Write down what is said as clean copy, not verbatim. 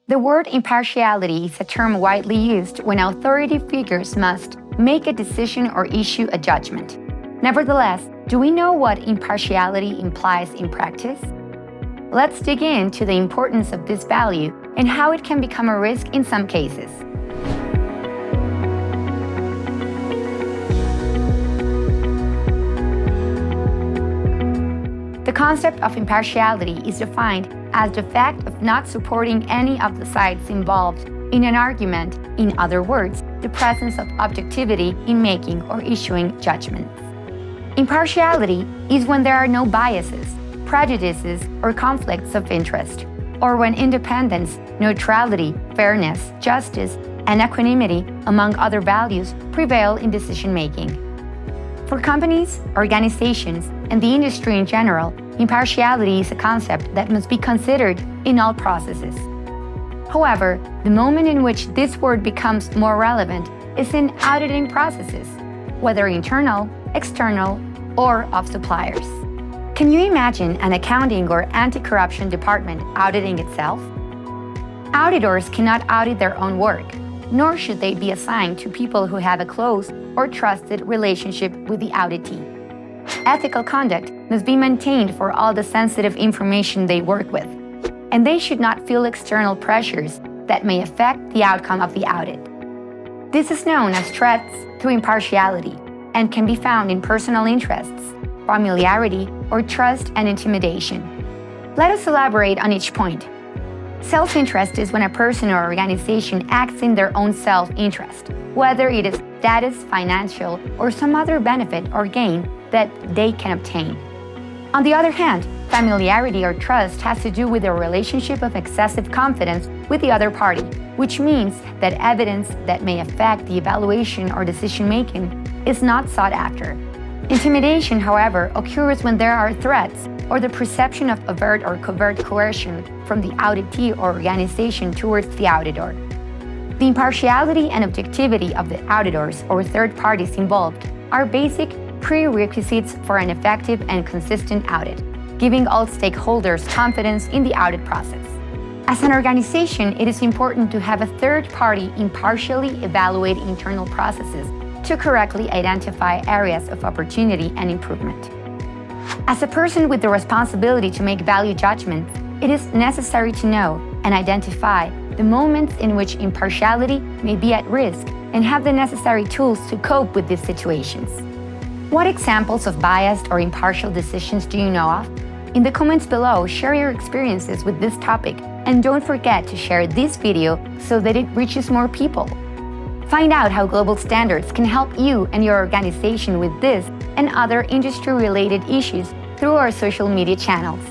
The word impartiality is a term widely used when authority figures must make a decision or issue a judgment. Nevertheless, do we know what impartiality implies in practice? Let's dig into the importance of this value and how it can become a risk in some cases. The concept of impartiality is defined as the fact of not supporting any of the sides involved in an argument. In other words, the presence of objectivity in making or issuing judgments. Impartiality is when there are no biases, prejudices, or conflicts of interest, or when independence, neutrality, fairness, justice, and equanimity, among other values, prevail in decision-making. For companies, organizations, and the industry in general, impartiality is a concept that must be considered in all processes. However, the moment in which this word becomes more relevant is in auditing processes, whether internal, external, or of suppliers. Can you imagine an accounting or anti-corruption department auditing itself? Auditors cannot audit their own work, nor should they be assigned to people who have a close or trusted relationship with the auditee. Ethical conduct must be maintained for all the sensitive information they work with, and they should not feel external pressures that may affect the outcome of the audit. This is known as threats to impartiality and can be found in personal interests, familiarity, or trust and intimidation. Let us elaborate on each point. Self-interest is when a person or organization acts in their own self-interest, whether it is status, financial, or some other benefit or gain that they can obtain. On the other hand, familiarity or trust has to do with a relationship of excessive confidence with the other party, which means that evidence that may affect the evaluation or decision-making is not sought after. Intimidation, however, occurs when there are threats or the perception of overt or covert coercion from the auditee or organization towards the auditor. The impartiality and objectivity of the auditors or third parties involved are basic prerequisites for an effective and consistent audit, giving all stakeholders confidence in the audit process. As an organization, it is important to have a third party impartially evaluate internal processes to correctly identify areas of opportunity and improvement. As a person with the responsibility to make value judgments, it is necessary to know and identify the moments in which impartiality may be at risk and have the necessary tools to cope with these situations. What examples of biased or impartial decisions do you know of? In the comments below, share your experiences with this topic, and don't forget to share this video so that it reaches more people. Find out how global standards can help you and your organization with this and other industry-related issues through our social media channels.